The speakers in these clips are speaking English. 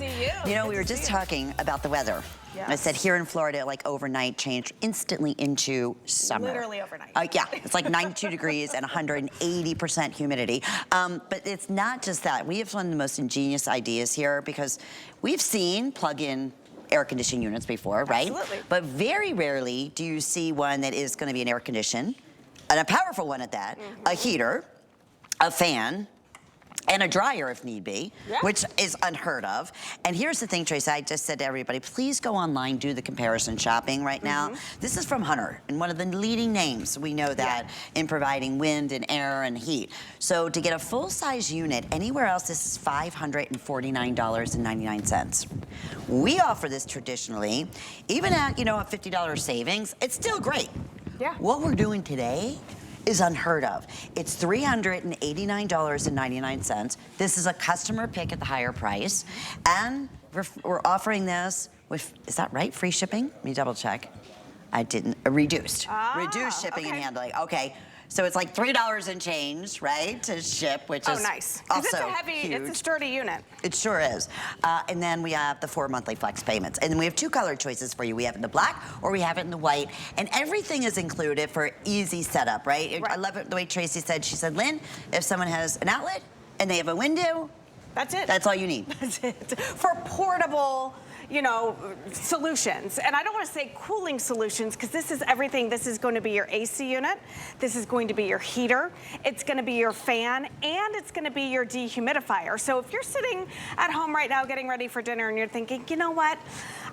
You know, we were just talking about the weather. Yes. I said here in Florida, like overnight, changed instantly into summer. Literally overnight. Yeah, it's like 92 degrees and 180% humidity. But it's not just that. We have one of the most ingenious ideas here because we've seen plug-in air conditioning units before, right? Absolutely. But very rarely do you see one that is going to be an air condition, and a powerful one at that, a heater, a fan, and a dryer if need be, which is unheard of. And here's the thing, Tracy, I just said to everybody, please go online, do the comparison shopping right now. This is from Hunter, and one of the leading names, we know that, in providing wind and air and heat. So to get a full-size unit, anywhere else, this is $549.99. We offer this traditionally, even at, you know, a $50 savings, it's still great. Yeah. What we're doing today is unheard of. It's $389.99. This is a customer pick at the higher price. And we're offering this with, is that right, free shipping? Let me double check. I didn't, reduced. Reduced shipping and handling, okay. So it's like $3 and change, right, to ship, which is nice. also it's a heavy, huge. it's a sturdy unit. It sure is. And then we have the 4 monthly flex payments. And then we have 2 color choices for you. We have it in the black or we have it in the white. And everything is included for easy setup, right? I love it the way Tracy said. She said, Lynn, if someone has an outlet and they have a window, that's it. That's all you need. That's it. For portable, you know, solutions. And I don't want to say cooling solutions because this is everything. This is going to be your AC unit. This is going to be your heater. It's going to be your fan, and it's going to be your dehumidifier. So if you're sitting at home right now getting ready for dinner and you're thinking, you know what?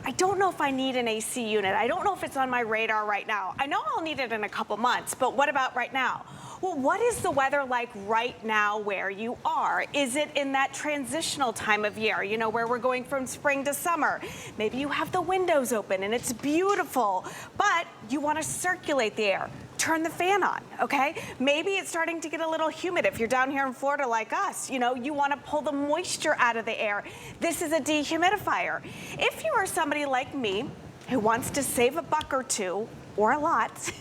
I don't know if I need an AC unit. I don't know if it's on my radar right now. I know I'll need it in a couple months, but what about right now? Well, what is the weather like right now where you are? Is it in that transitional time of year, you know, where we're going from spring to summer? Maybe you have the windows open and it's beautiful, but you want to circulate the air. Turn the fan on, okay? Maybe it's starting to get a little humid. If you're down here in Florida like us, you know, you want to pull the moisture out of the air. This is a dehumidifier. If you are somebody like me who wants to save a buck or two, or a lot,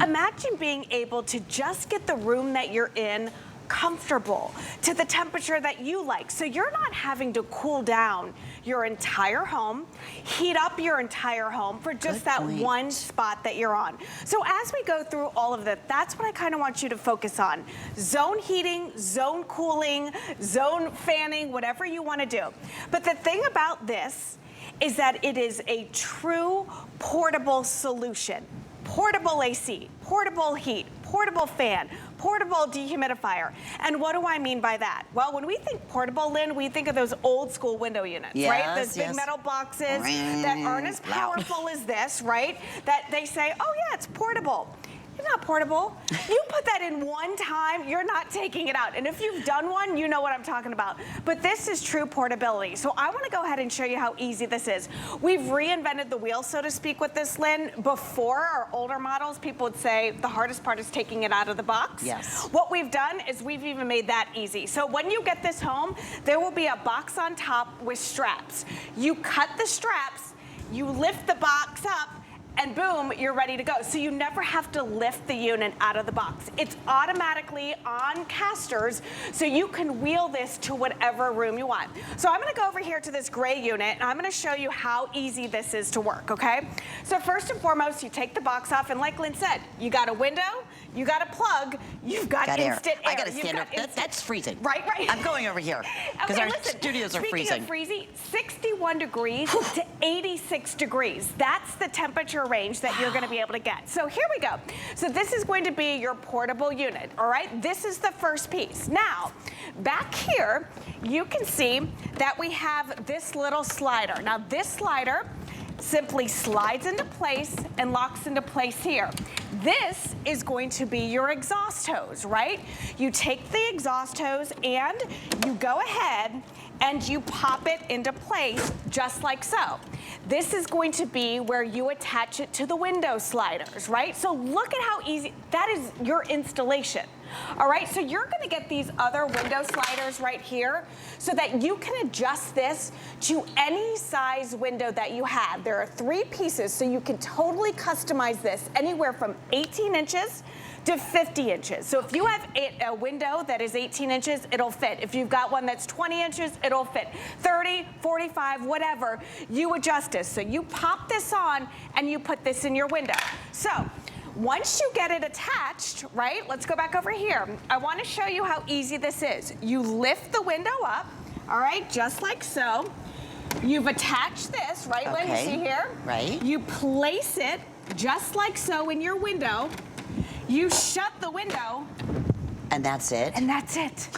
imagine being able to just get the room that you're in comfortable to the temperature that you like. So you're not having to cool down your entire home, heat up your entire home for just that one spot that you're on. So as we go through all of that, that's what I kind of want you to focus on. Zone heating, zone cooling, zone fanning, whatever you want to do. But the thing about this is that it is a true portable solution. Portable AC, portable heat, portable fan, portable dehumidifier. And what do I mean by that? Well, when we think portable, Lynn, we think of those old school window units, right? Those big metal boxes that aren't as powerful as this, right? That they say, oh yeah, it's portable. It's not portable. You put that in one time, you're not taking it out. And if you've done one, you know what I'm talking about. But this is true portability. So I want to go ahead and show you how easy this is. We've reinvented the wheel, so to speak, with this, Lynn. Before, our older models, people would say the hardest part is taking it out of the box. Yes. What we've done is we've even made that easy. So when you get this home, there will be a box on top with straps. You cut the straps, you lift the box up, and boom, you're ready to go. So you never have to lift the unit out of the box. It's automatically on casters, so you can wheel this to whatever room you want. So I'm gonna go over here to this gray unit, and I'm gonna show you how easy this is to work, okay? So first and foremost, you take the box off, and like Lynn said, you got a window, you got a plug, you've got instant air. I got to stand up. That's freezing. Right. I'm going over here because our studios are freezing. Speaking of freezing, 61 degrees to 86 degrees. That's the temperature range that you're going to be able to get. So here we go. So this is going to be your portable unit, all right? This is the first piece. Now, back here, you can see that we have this little slider. Now, this slider simply slides into place and locks into place here. This is going to be your exhaust hose, right? You take the exhaust hose and you go ahead and you pop it into place just like so. This is going to be where you attach it to the window sliders, right? So look at how easy, that is your installation. All right, so you're gonna get these other window sliders right here so that you can adjust this to any size window that you have. There are 3 pieces, so you can totally customize this anywhere from 18 inches to 50 inches. So if you have a window that is 18 inches, it'll fit. If you've got one that's 20 inches, it'll fit. 30, 45, whatever, you adjust this. So you pop this on and you put this in your window. So once you get it attached, right, let's go back over here. I want to show you how easy this is. You lift the window up, all right, just like so. You've attached this, right, Lynn, you see here? Right. You place it just like so in your window. You shut the window. And that's it? And that's it.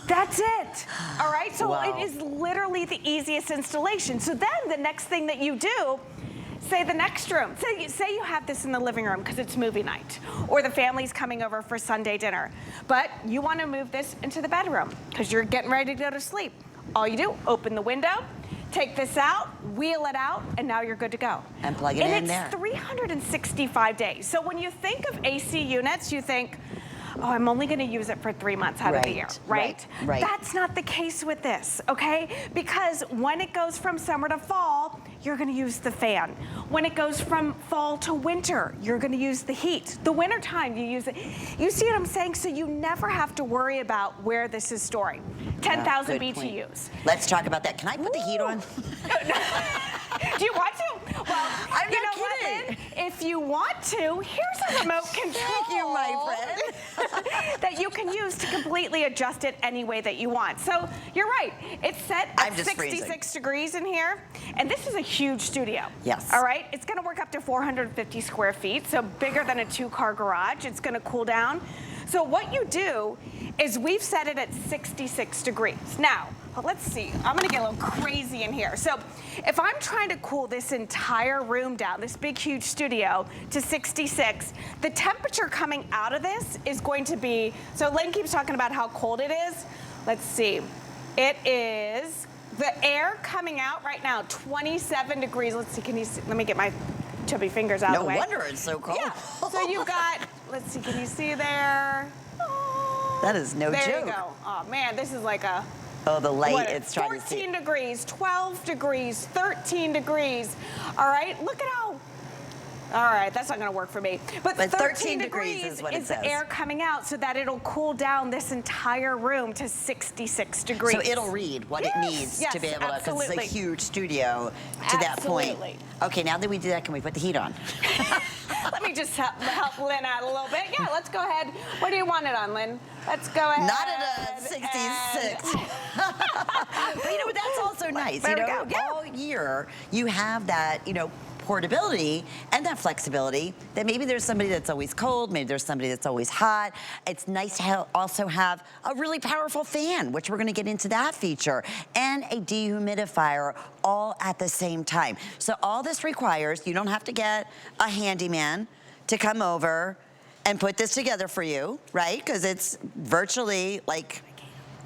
That's it. All right, so wow. it is literally the easiest installation. So then the next thing that you do, say the next room. Say you have this in the living room because it's movie night, or the family's coming over for Sunday dinner, but you want to move this into the bedroom because you're getting ready to go to sleep. All you do, open the window, take this out, wheel it out, and now you're good to go. And plug it in there. And it's 365 days. So when you think of AC units, you think, oh, I'm only going to use it for 3 months out of the year, right? Right. That's not the case with this, okay? Because when it goes from summer to fall, you're going to use the fan. When it goes from fall to winter, you're going to use the heat. The winter time, you use it. You see what I'm saying? So you never have to worry about where this is storing. 10,000 BTUs. Let's talk about that. Can I put the heat on? Do you want to? Well, I'm you not know kidding. what, Lynn? If you want to, here's a remote control. Thank you, my friend. that you can use to completely adjust it any way that you want. So you're right. It's set at 66 degrees in here. And this is a huge studio. Yes. All right? It's going to work up to 450 square feet, so bigger than a 2-car garage. It's going to cool down. So what you do is we've set it at 66 degrees. Now, let's see. I'm going to get a little crazy in here. So if I'm trying to cool this entire room down, this big, huge studio, to 66, the temperature coming out of this is going to be, so Lynn keeps talking about how cold it is. Let's see. It is, the air coming out right now, 27 degrees. Let's see, can you see? Let me get my chubby fingers out of the way. No wonder it's so cold. Yeah. So you've got, let's see, can you see there? Oh, that is no joke. There you go. Oh, man, this is like a... Oh, the light, it's trying to see. 14 degrees, 12 degrees, 13 degrees. All right, look at how, all right, that's not gonna work for me. But 13 degrees is what it says. air coming out so that it'll cool down this entire room to 66 degrees. So it'll read what it needs to be able to, because it's a huge studio to that point. Okay, now that we do that, can we put the heat on? Let me just help Lynn out a little bit. Yeah, let's go ahead. What do you want it on, Lynn? Let's go ahead. Not at a 66. But you know, that's also nice. There you we know, go. Yeah. all year you have that, you know, portability and that flexibility that maybe there's somebody that's always cold, maybe there's somebody that's always hot. It's nice to also have a really powerful fan, which we're gonna get into that feature, and a dehumidifier all at the same time. So all this requires, you don't have to get a handyman to come over and put this together for you, right? Because it's virtually like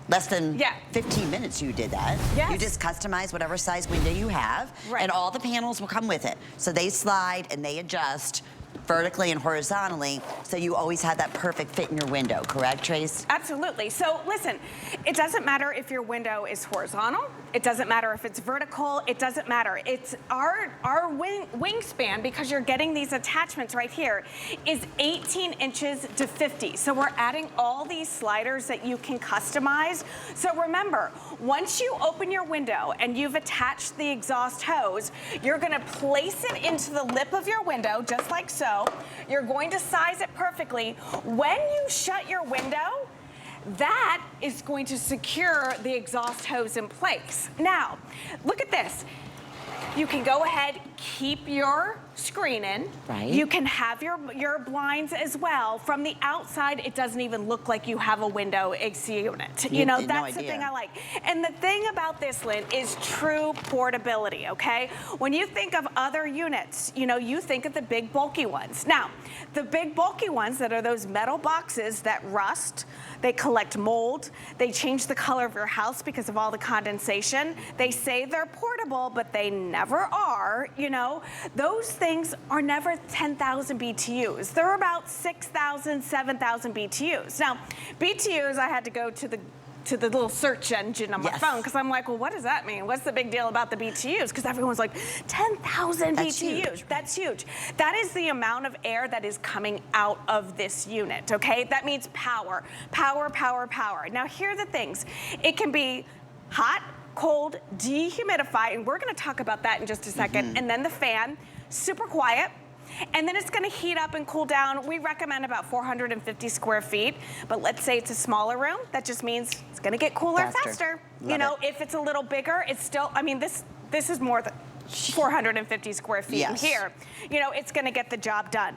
less than 15 minutes you did that. Yes. You just customize whatever size window you have, and all the panels will come with it. So they slide and they adjust vertically and horizontally, so you always have that perfect fit in your window, correct, Trace? Absolutely. So listen, it doesn't matter if your window is horizontal, it doesn't matter if it's vertical, it doesn't matter. It's our wingspan, because you're getting these attachments right here, is 18 inches to 50. So we're adding all these sliders that you can customize. So remember, once you open your window and you've attached the exhaust hose, you're gonna place it into the lip of your window, just like so. You're going to size it perfectly. When you shut your window, that is going to secure the exhaust hose in place. Now, look at this. You can go ahead, keep your screen in. Right. You can have your blinds as well. From the outside, it doesn't even look like you have a window AC unit. You know, that's the thing I like. And the thing about this, Lynn, is true portability, okay? When you think of other units, you know, you think of the big bulky ones. Now, the big bulky ones that are those metal boxes that rust, they collect mold, they change the color of your house because of all the condensation. They say they're portable, but they never are, you know. Those things are never 10,000 BTUs. They're about 6,000, 7,000 BTUs. Now, BTUs, I had to go to the to the little search engine on my phone because I'm like, well, what does that mean? What's the big deal about the BTUs? Because everyone's like, 10,000 BTUs. Huge. That's huge. That is the amount of air that is coming out of this unit, okay? That means power, power, power, power. Now, here are the things. It can be hot, cold, dehumidify, and we're gonna talk about that in just a second. And then the fan, super quiet. And then it's gonna heat up and cool down. We recommend about 450 square feet, but let's say it's a smaller room. That just means it's gonna get cooler faster. You know, if it's a little bigger, it's still, I mean, this is more than 450 square feet in here. You know, it's gonna get the job done.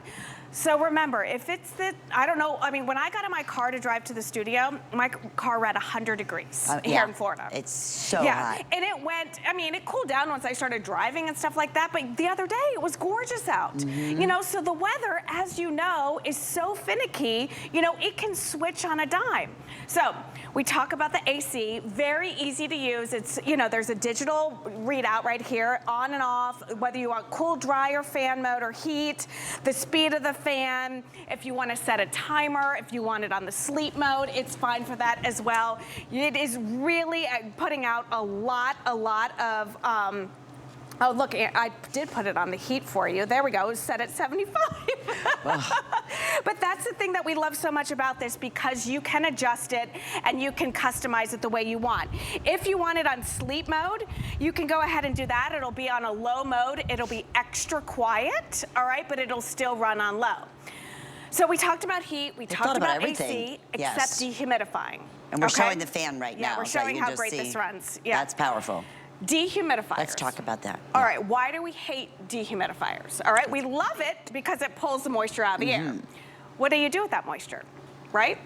So remember, if it's the, I don't know, I mean, when I got in my car to drive to the studio, my car read 100 degrees here in Florida. It's so hot. And it went, I mean, it cooled down once I started driving and stuff like that, but the other day it was gorgeous out. You know, so the weather, as you know, is so finicky, you know, it can switch on a dime. So we talk about the AC, very easy to use. It's, you know, there's a digital readout right here, on and off, whether you want cool, dry, or fan mode, or heat, the speed of the fan, if you want to set a timer, if you want it on the sleep mode, it's fine for that as well. It is really putting out a lot of, oh, look, I did put it on the heat for you. There we go, it's set at 75. But that's the thing that we love so much about this, because you can adjust it and you can customize it the way you want. If you want it on sleep mode, you can go ahead and do that. It'll be on a low mode. It'll be extra quiet, all right, but it'll still run on low. So we talked about heat, we talked about AC, except dehumidifying. And we're showing the fan right now. Yeah, we're showing how great this runs. Yeah. That's powerful. Dehumidifiers. Let's talk about that. All right, why do we hate dehumidifiers? All right, we love it because it pulls the moisture out of the air. What do you do with that moisture, right?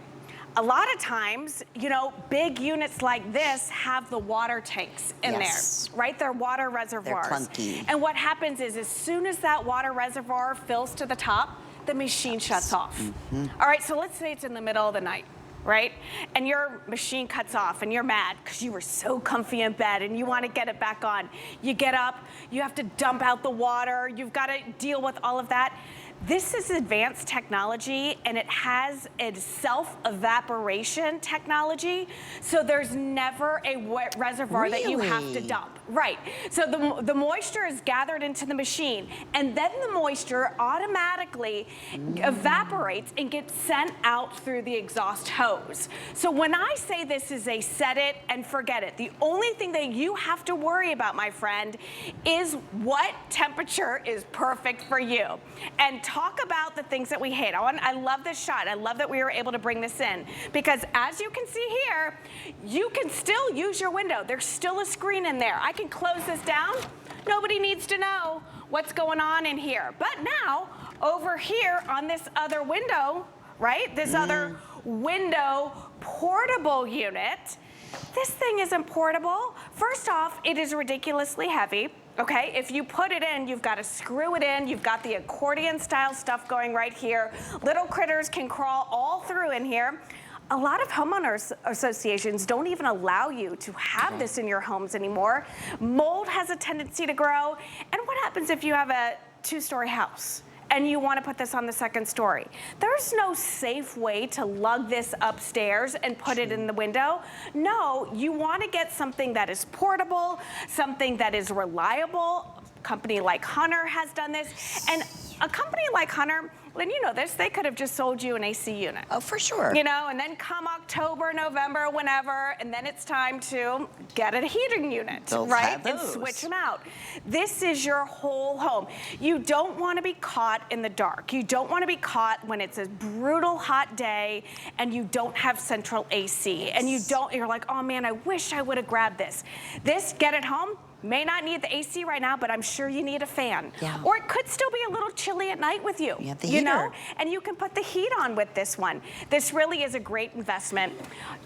A lot of times, you know, big units like this have the water tanks in there, right? They're water reservoirs. They're clunky. And what happens is, as soon as that water reservoir fills to the top, the machine shuts off. All right, so let's say it's in the middle of the night, right? And your machine cuts off and you're mad because you were so comfy in bed and you want to get it back on. You get up, you have to dump out the water, you've got to deal with all of that. This is advanced technology, and it has a self-evaporation technology, so there's never a wet reservoir that you have to dump. Right, so the moisture is gathered into the machine, and then the moisture automatically evaporates and gets sent out through the exhaust hose. So when I say this is a set it and forget it, the only thing that you have to worry about, my friend, is what temperature is perfect for you. And talk about the things that we hate. I love this shot. I love that we were able to bring this in, because as you can see here, you can still use your window. There's still a screen in there. I can close this down. Nobody needs to know what's going on in here. But now, over here on this other window, right? This other window portable unit, this thing isn't portable. First off, it is ridiculously heavy. Okay, if you put it in, you've got to screw it in. You've got the accordion style stuff going right here. Little critters can crawl all through in here. A lot of homeowners associations don't even allow you to have this in your homes anymore. Mold has a tendency to grow. And what happens if you have a 2-story house and you want to put this on the 2nd story? There's no safe way to lug this upstairs and put it in the window. No, you want to get something that is portable, something that is reliable. A company like Hunter has done this. And a company like Hunter, Lynn, you know this, they could have just sold you an AC unit. Oh, for sure. You know, and then come October, November, whenever, and then it's time to get a heating unit, right? And switch them out. This is your whole home. You don't want to be caught in the dark. You don't want to be caught when it's a brutal hot day and you don't have central AC, and you're like, oh man, I wish I would have grabbed this. Get it home. May not need the AC right now, but I'm sure you need a fan. Or it could still be a little chilly at night with you. You know? And you can put the heat on with this one. This really is a great investment.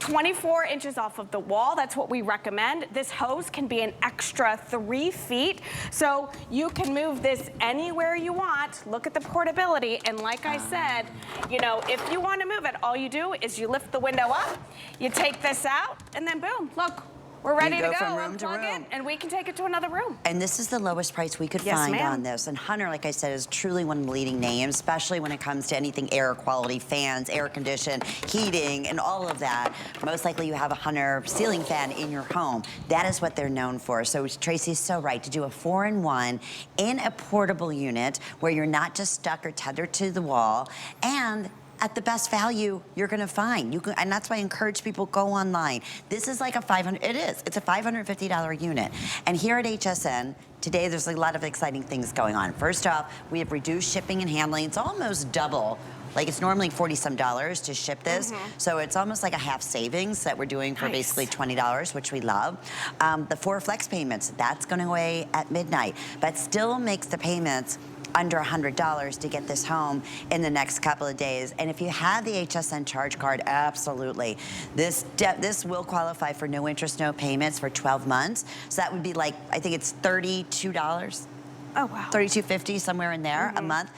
24 inches off of the wall, that's what we recommend. This hose can be an extra 3 feet, so you can move this anywhere you want. Look at the portability, and like I said, you know, if you want to move it, all you do is you lift the window up, you take this out, and then boom, look. We're ready you to go go. from room to Unplug room. it, and we can take it to another room. And this is the lowest price we could Yes, find ma'am. on this. And Hunter, like I said, is truly one of the leading names, especially when it comes to anything air quality, fans, air condition, heating, and all of that. Most likely you have a Hunter ceiling fan in your home. That is what they're known for. So Tracy's so right to do a 4-in-1 in a portable unit where you're not just stuck or tethered to the wall, and at the best value you're gonna find. And that's why I encourage people, go online. This is like it's a $550 unit. And here at HSN, today there's a lot of exciting things going on. First off, we have reduced shipping and handling. It's almost double. Like, it's normally $40-some to ship this. So it's almost like a half savings that we're doing for basically $20, which we love. The 4 flex payments, that's going away at midnight, but still makes the payments under $100 to get this home in the next couple of days. And if you have the HSN charge card, absolutely. This will qualify for no interest, no payments for 12 months. So that would be like, I think it's $32. Oh, wow. $32.50, somewhere in there, a month.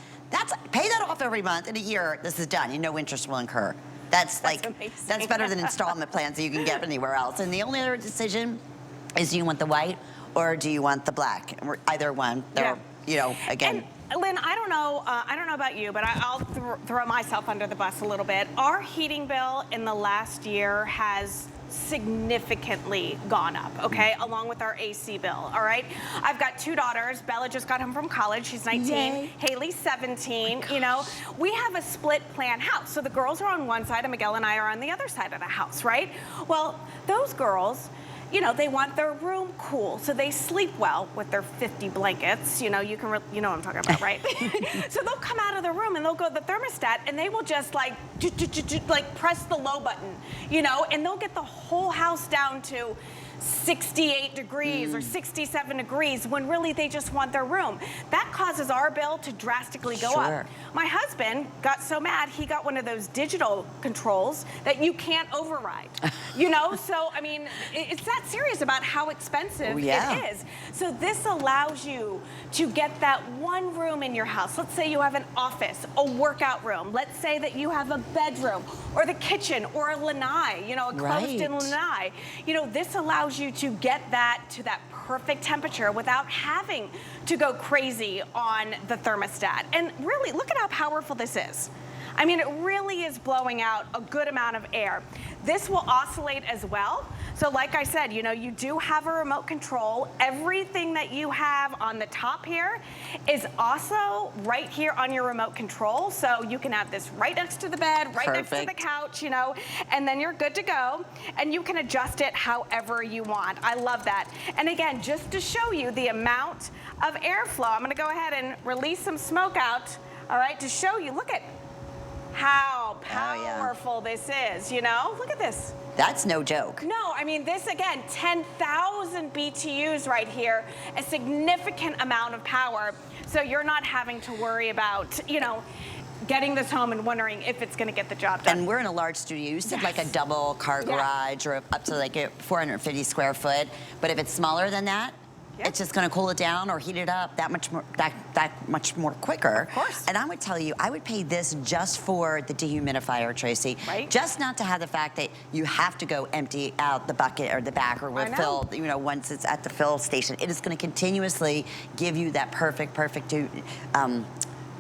Pay that off every month. In a year, this is done. No interest will incur. That's better than installment plans that you can get anywhere else. And the only other decision is, do you want the white or do you want the black? Either one. They're, you know, again. And Lynn, I don't know about you, but I'll throw myself under the bus a little bit. Our heating bill in the last year has significantly gone up, okay, along with our AC bill, all right? I've got 2 daughters. Bella just got home from college. She's 19. Yay. Haley's 17. You know, we have a split plan house. So the girls are on one side and Miguel and I are on the other side of the house, right? Well, those girls, you know, they want their room cool, so they sleep well with their 50 blankets. You know, you know what I'm talking about, right? So they'll come out of the room and they'll go to the thermostat and they will just like press the low button, you know, and they'll get the whole house down to 68 degrees or 67 degrees when really they just want their room. That causes our bill to drastically go up. My husband got so mad, he got one of those digital controls that you can't override. You know, so I mean, it's that serious about how expensive it is. So this allows you to get that one room in your house. Let's say you have an office, a workout room. Let's say that you have a bedroom or the kitchen or a lanai, you know, a closed-in lanai. You know, this allows you to get that to that perfect temperature without having to go crazy on the thermostat. And really, look at how powerful this is. I mean, it really is blowing out a good amount of air. This will oscillate as well. So like I said, you know, you do have a remote control. Everything that you have on the top here is also right here on your remote control. So you can have this right next to the bed, right next to the couch, you know, and then you're good to go. And you can adjust it however you want. I love that. And again, just to show you the amount of airflow, I'm gonna go ahead and release some smoke out, all right, to show you, look at how powerful this is, you know? Look at this. That's no joke. No, I mean, this again, 10,000 BTUs right here, a significant amount of power. So you're not having to worry about, you know, getting this home and wondering if it's gonna get the job done. And we're in a large studio. You said like a double car garage or up to like a 450 square foot. But if it's smaller than that, it's just going to cool it down or heat it up that much more quicker. Of course. And I would tell you, I would pay this just for the dehumidifier, Tracy. Right. Just not to have the fact that you have to go empty out the bucket or the back or refill, you know, once it's at the fill station. It is going to continuously give you that perfect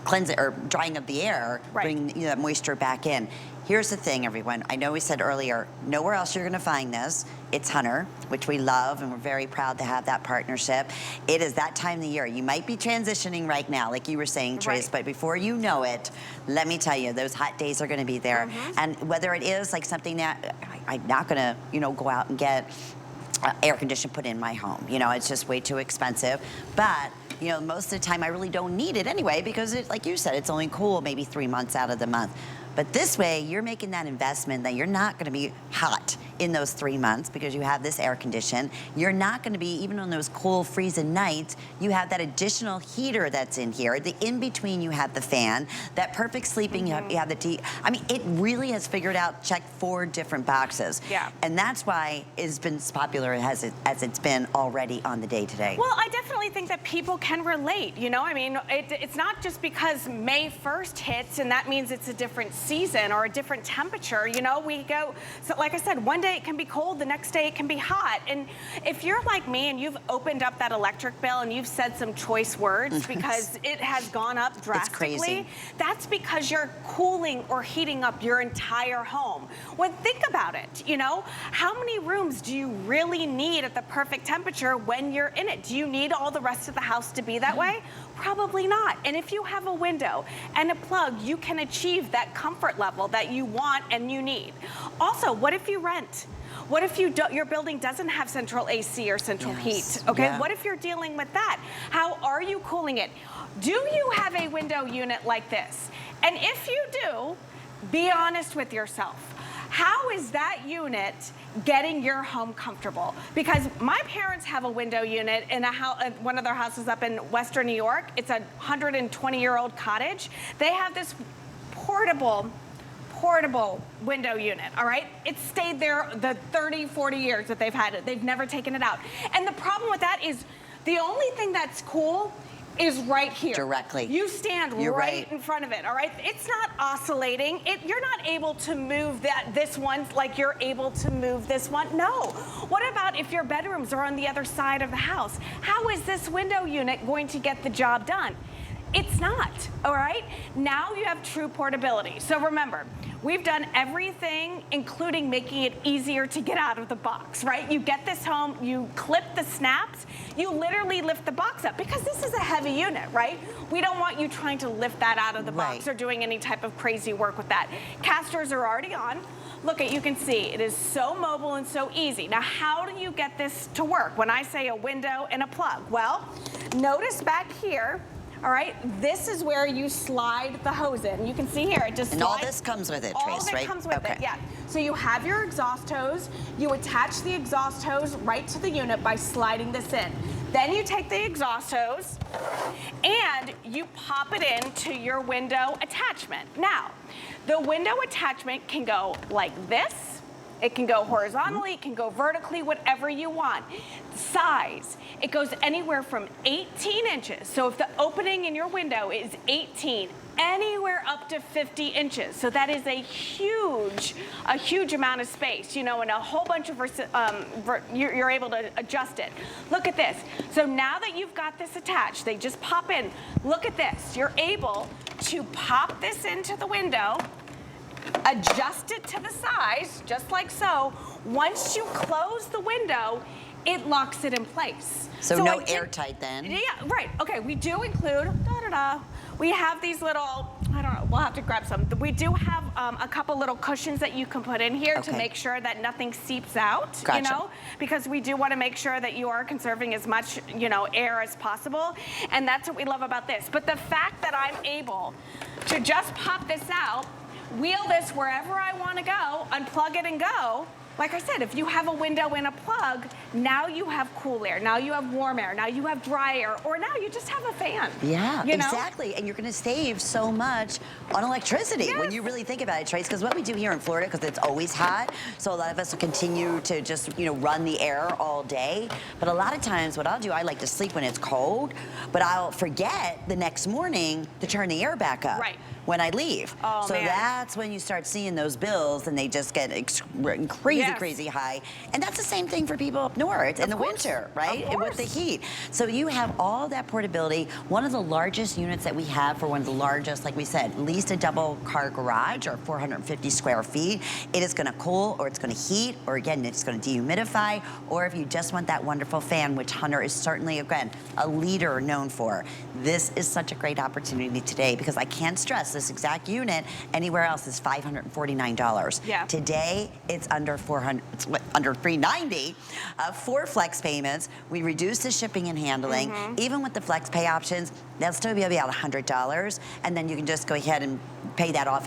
cleansing or drying of the air, bring that moisture back in. Here's the thing, everyone. I know we said earlier, nowhere else you're gonna find this. It's Hunter, which we love, and we're very proud to have that partnership. It is that time of the year. You might be transitioning right now, like you were saying, Trace, but before you know it, let me tell you, those hot days are gonna be there. And whether it is like something that I'm not gonna, you know, go out and get air conditioning put in my home. You know, it's just way too expensive. But you know, most of the time I really don't need it anyway because, like you said, it's only cool maybe 3 months out of the month. But this way, you're making that investment that you're not gonna be hot in those 3 months because you have this air condition. You're not gonna be, even on those cool freezing nights, you have that additional heater that's in here. The in-between, you have the fan. That perfect sleeping, you have the tea. I mean, it really has figured out, checked 4 different boxes. Yeah. And that's why it's been as popular as it's been already on the day today. Well, I definitely think that people can relate, you know? I mean, it's not just because May 1st hits and that means it's a different season or a different temperature, you know? We go, so like I said, one day day it can be cold, the next day it can be hot. And if you're like me and you've opened up that electric bill and you've said some choice words because it has gone up drastically, it's crazy. That's because you're cooling or heating up your entire home. Well, think about it, you know? How many rooms do you really need at the perfect temperature when you're in it? Do you need all the rest of the house to be that way? Probably not. And if you have a window and a plug, you can achieve that comfort level that you want and you need. Also, what if you rent? What if your building doesn't have central AC or central heat? Okay, Yeah. What if you're dealing with that? How are you cooling it? Do you have a window unit like this? And if you do, be honest with yourself. How is that unit getting your home comfortable? Because my parents have a window unit in a house, one of their houses up in Western New York. It's a 120-year-old cottage. They have this portable window unit, all right? It's stayed there the 30, 40 years that they've had it. They've never taken it out. And the problem with that is the only thing that's cool is right here. Directly. You stand You're right in front of it, all right? It's not oscillating. You're not able to move this one like you're able to move this one. No. What about if your bedrooms are on the other side of the house? How is this window unit going to get the job done? It's not, all right? Now you have true portability. So remember, we've done everything, including making it easier to get out of the box, right? You get this home, you clip the snaps, you literally lift the box up because this is a heavy unit, right? We don't want you trying to lift that out of the box or doing any type of crazy work with that. Casters are already on. Look, you can see it is so mobile and so easy. Now, how do you get this to work? When I say a window and a plug, well, notice back here, all right, this is where you slide the hose in. You can see here, it just And slides. all this comes with it, All Trace, of it right? comes with it, yeah. So you have your exhaust hose. You attach the exhaust hose right to the unit by sliding this in. Then you take the exhaust hose and you pop it into your window attachment. Now, the window attachment can go like this. It can go horizontally, it can go vertically, whatever you want. Size, it goes anywhere from 18 inches. So if the opening in your window is 18, anywhere up to 50 inches. So that is a huge amount of space, you know, and a whole bunch of, you're able to adjust it. Look at this. So now that you've got this attached, they just pop in. Look at this. You're able to pop this into the window, adjust it to the size, just like so. Once you close the window, it locks it in place. So no airtight then? Yeah, right. Okay, we do include, we have these little, I don't know, we'll have to grab some. We do have a couple little cushions that you can put in here to make sure that nothing seeps out, you know, because we do want to make sure that you are conserving as much, you know, air as possible. And that's what we love about this. But the fact that I'm able to just pop this out, wheel this wherever I want to go, unplug it and go. Like I said, if you have a window and a plug, now you have cool air, now you have warm air, now you have dry air, or now you just have a fan. Yeah, you know? exactly. And you're going to save so much on electricity when you really think about it, Trace. Because what we do here in Florida, because it's always hot, so a lot of us will continue to just, you know, run the air all day. But a lot of times what I'll do, I like to sleep when it's cold, but I'll forget the next morning to turn the air back up. Right. When I leave. Oh, so man. that's when you start seeing those bills and they just get crazy high. And that's the same thing for people up north in the winter, right? And with the heat. So you have all that portability. One of the largest units that we have for one of the largest, like we said, at least a double car garage or 450 square feet. It is gonna cool or it's gonna heat or again, it's gonna dehumidify, or if you just want that wonderful fan, which Hunter is certainly, again, a leader known for. This is such a great opportunity today because I can't stress this exact unit anywhere else is $549. Yeah. Today it's under $390. 4 flex payments. We reduce the shipping and handling. Even with the flex pay options, that'll still be about $100, and then you can just go ahead and pay that off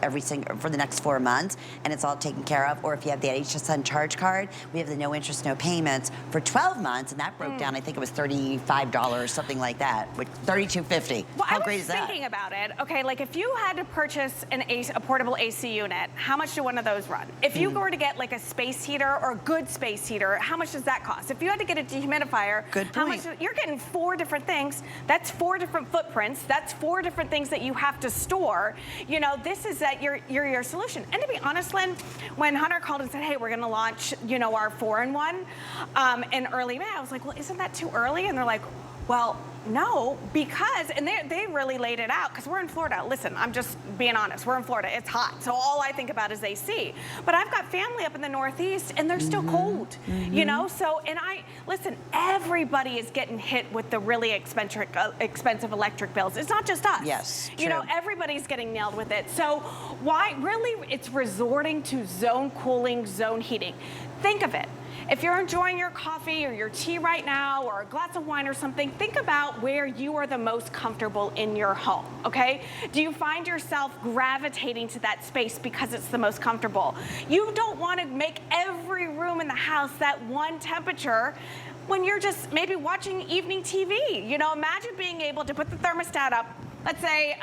for the next 4 months, and it's all taken care of. Or if you have the HSN charge card, we have the no interest, no payments for 12 months, and that broke down. I think it was $35, something like that, which $32.50. Well, How great is that? I was thinking about it. Okay, like if you had to purchase a portable AC unit, how much do one of those run? If you were to get like a space heater or a good space heater, how much does that cost? If you had to get a dehumidifier, how much? You're getting 4 different things. That's 4 different footprints. That's 4 different things that you have to store. You know, this is that your solution. And to be honest, Lynn, when Hunter called and said, hey, we're gonna launch, our 4-in-1 in early May, I was like, well, isn't that too early? And they're like, well, no, because, and they really laid it out, because we're in Florida. Listen, I'm just being honest, we're in Florida, it's hot, so all I think about is AC. But I've got family up in the Northeast, and they're still cold, So, and listen, everybody is getting hit with the really expensive electric bills. It's not just us. Yes, everybody's getting nailed with it. So why, really, it's resorting to zone cooling, zone heating. Think of it. If you're enjoying your coffee or your tea right now, or a glass of wine or something, think about where you are the most comfortable in your home, okay? Do you find yourself gravitating to that space because it's the most comfortable? You don't want to make every room in the house that one temperature when you're just maybe watching evening TV. Imagine being able to put the thermostat up, let's say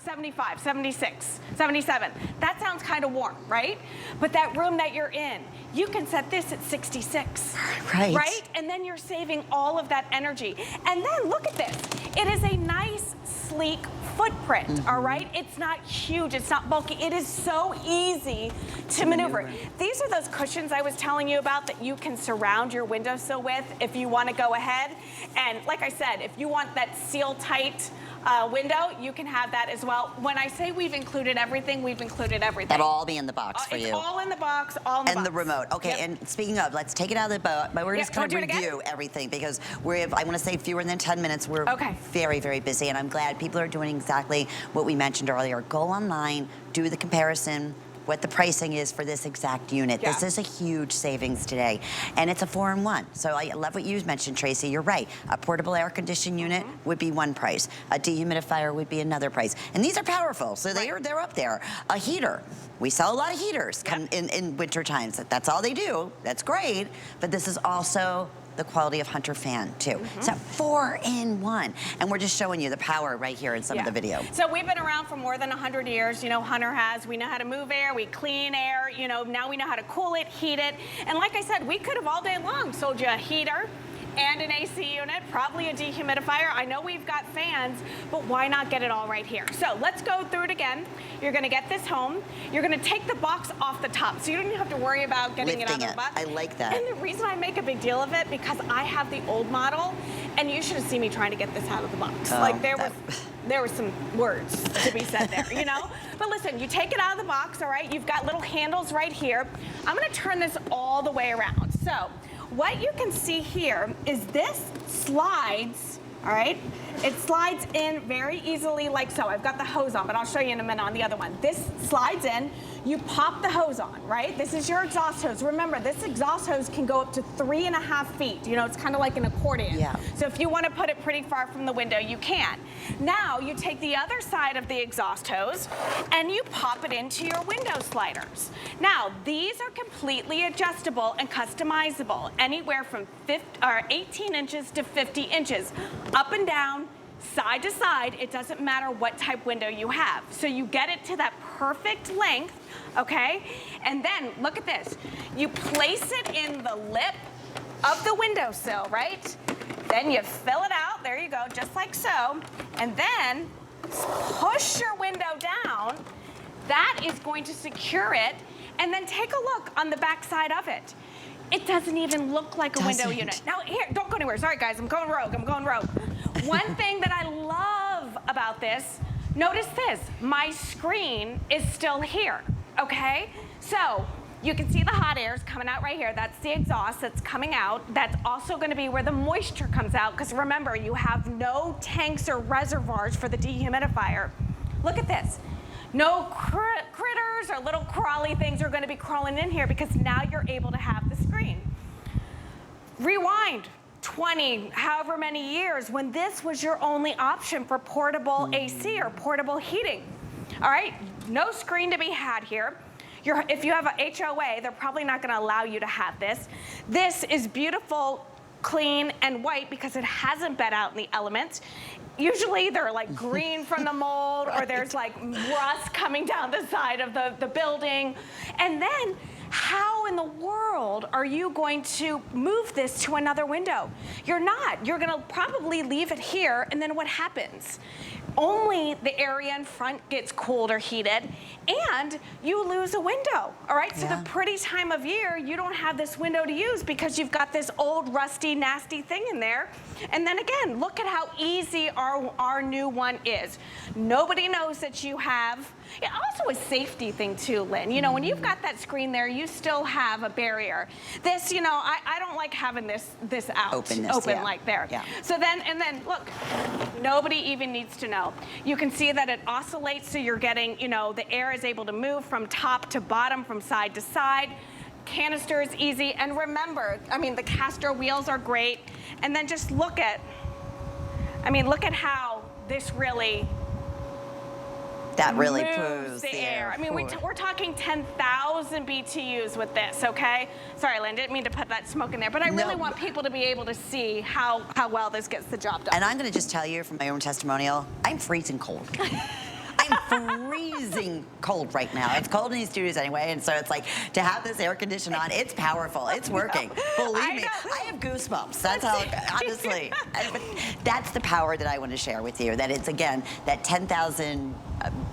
75, 76, 77. That sounds kind of warm, right? But that room that you're in, you can set this at 66. Right? And then you're saving all of that energy. And then look at this. It is a nice, sleek footprint, all right? It's not huge, it's not bulky. It is so easy to maneuver. These are those cushions I was telling you about that you can surround your windowsill with if you want to go ahead. And like I said, if you want that seal-tight window, you can have that as well. When I say we've included everything, we've included everything. That'll all be in the box for you. It's all in the box, all in the box. And the remote. Okay, and speaking of, let's take it out of the boat, but we're just going to review everything because I want to say fewer than 10 minutes. We're very, very busy, and I'm glad people are doing exactly what we mentioned earlier. Go online, do the comparison, what the pricing is for this exact unit. This is a huge savings today. And it's a 4-in-1. So I love what you mentioned, Tracy. You're right. A portable air conditioning unit would be one price. A dehumidifier would be another price. And these are powerful, so they're up there. A heater. We sell a lot of heaters in winter times. That's all they do. That's great. But this is also the quality of Hunter fan too. So 4-in-1. And we're just showing you the power right here in some of the video. So we've been around for more than 100 years. Hunter has. We know how to move air, we clean air, now we know how to cool it, heat it. And like I said, we could have all day long sold you a heater and an AC unit, probably a dehumidifier. I know we've got fans, but why not get it all right here? So let's go through it again. You're gonna get this home. You're gonna take the box off the top, so you don't even have to worry about getting it out of the box. I like that. And the reason I make a big deal of it, because I have the old model, and you should have seen me trying to get this out of the box. Like there were some words to be said there, But listen, you take it out of the box, all right? You've got little handles right here. I'm gonna turn this all the way around. So, what you can see here is this slides, all right? It slides in very easily like so. I've got the hose on, but I'll show you in a minute on the other one. This slides in, you pop the hose on, right? This is your exhaust hose. Remember, this exhaust hose can go up to 3.5 feet. It's kind of like an accordion. So if you want to put it pretty far from the window, you can. Now, you take the other side of the exhaust hose and you pop it into your window sliders. Now, these are completely adjustable and customizable, anywhere from 18 inches to 50 inches, up and down, side to side. It doesn't matter what type window you have. So you get it to that perfect length, okay? And then, look at this. You place it in the lip of the windowsill, right? Then you fill it out, there you go, just like so. And then push your window down. That is going to secure it. And then take a look on the back side of it. It doesn't even look like a window unit. Now here, don't go anywhere. Sorry guys, I'm going rogue. One thing that I love about this, notice this, my screen is still here, okay? So you can see the hot air is coming out right here. That's the exhaust that's coming out. That's also gonna be where the moisture comes out, because remember, you have no tanks or reservoirs for the dehumidifier. Look at this. No critters or little crawly things are gonna be crawling in here, because now you're able to have the screen. Rewind 20, however many years, when this was your only option for portable AC or portable heating. All right, no screen to be had here. If you have a HOA, they're probably not gonna allow you to have this. This is beautiful, clean, and white because it hasn't been out in the elements. Usually they're like green from the mold, or there's like rust coming down the side of the building. And then, how how in the world are you going to move this to another window? You're not. You're gonna probably leave it here, and then what happens? Only the area in front gets cooled or heated, and you lose a window, all right? So the pretty time of year, you don't have this window to use because you've got this old, rusty, nasty thing in there. And then again, look at how easy our new one is. Nobody knows that you have. Yeah, also a safety thing too, Lynn. You know, when you've got that screen there, you still have a barrier. This, you know, I don't like having this out, open like there. Yeah. So then, and then look, nobody even needs to know. You can see that it oscillates, so you're getting, you know, the air is able to move from top to bottom, from side to side. Canister is easy, and remember, I mean, the caster wheels are great. And then just look at, I mean, look at how this really moves the air. I mean, we're talking 10,000 BTUs with this, okay? Sorry, Lynn, didn't mean to put that smoke in there, but I really want people to be able to see how well this gets the job done. And I'm gonna just tell you from my own testimonial, I'm freezing cold. I'm freezing cold right now. It's cold in these studios anyway, and so it's like, to have this air conditioner on, it's powerful, it's working. Believe me, I have goosebumps. That's how, honestly. But that's the power that I want to share with you, that it's, again, that 10,000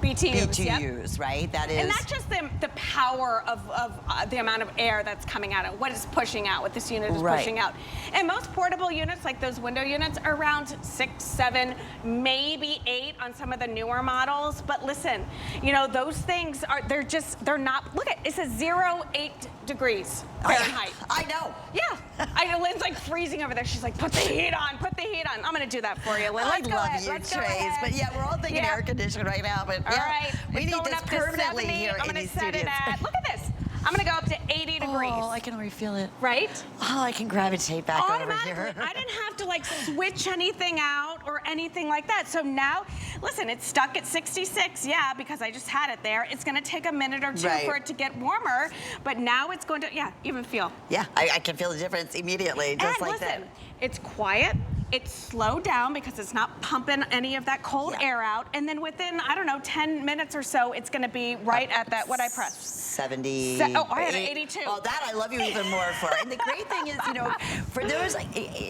BTUs, right? That is. And not just the power of the amount of air that's coming out, what it's pushing out, what this unit is pushing out. And most portable units, like those window units, are around 6, 7, maybe 8 on some of the newer models. But listen, you know, those things are, they're not, look at, it says 0.8 degrees Fahrenheit. I know. Yeah. Lynn's like freezing over there. She's like, put the heat on, put the heat on. I'm gonna do that for you, Lynn. Let's go ahead. I love you, Trace. But yeah, we're all thinking air conditioner right now. But all right, we need this permanently here I'm in gonna these set studios. it at, look at this. I'm gonna go up to 80 degrees. Oh, I can already feel it. Right? Oh, I can gravitate back over here. I didn't have to like switch anything out or anything like that. So now, listen, it's stuck at 66, yeah, because I just had it there. It's gonna take a minute or two for it to get warmer, but now it's going to, even feel. Yeah, I can feel the difference immediately, just like that. It's quiet. It's slowed down because it's not pumping any of that cold air out. And then within, I don't know, 10 minutes or so, it's gonna be right at that, what I pressed? 70. Oh, I had an 82. Oh, that I love you even more for. And the great thing is, you know, for those,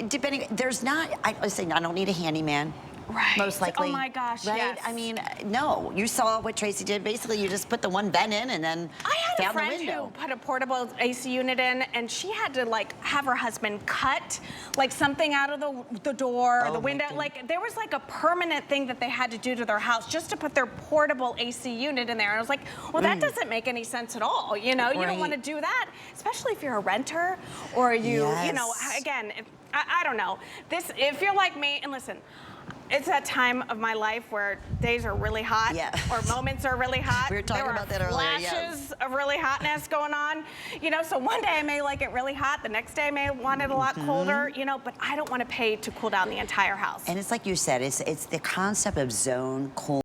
depending, there's not, I don't need a handyman. Right. Most likely. Oh my gosh, right? yes. I mean, no. You saw what Tracy did. Basically, you just put the one vent in and then I had found a friend the window. who put a portable AC unit in, and she had to like have her husband cut like something out of the door or the window. Like there was like a permanent thing that they had to do to their house just to put their portable AC unit in there. And I was like, well, that doesn't make any sense at all. You know, you don't want to do that, especially if you're a renter or you know, again, I don't know. If you're like me, and listen, it's that time of my life where days are really hot or moments are really hot. We were talking about that earlier. Flashes of really hotness going on. You know, so one day I may like it really hot, the next day I may want it a lot colder, you know, but I don't want to pay to cool down the entire house. And it's like you said, it's the concept of zone cool.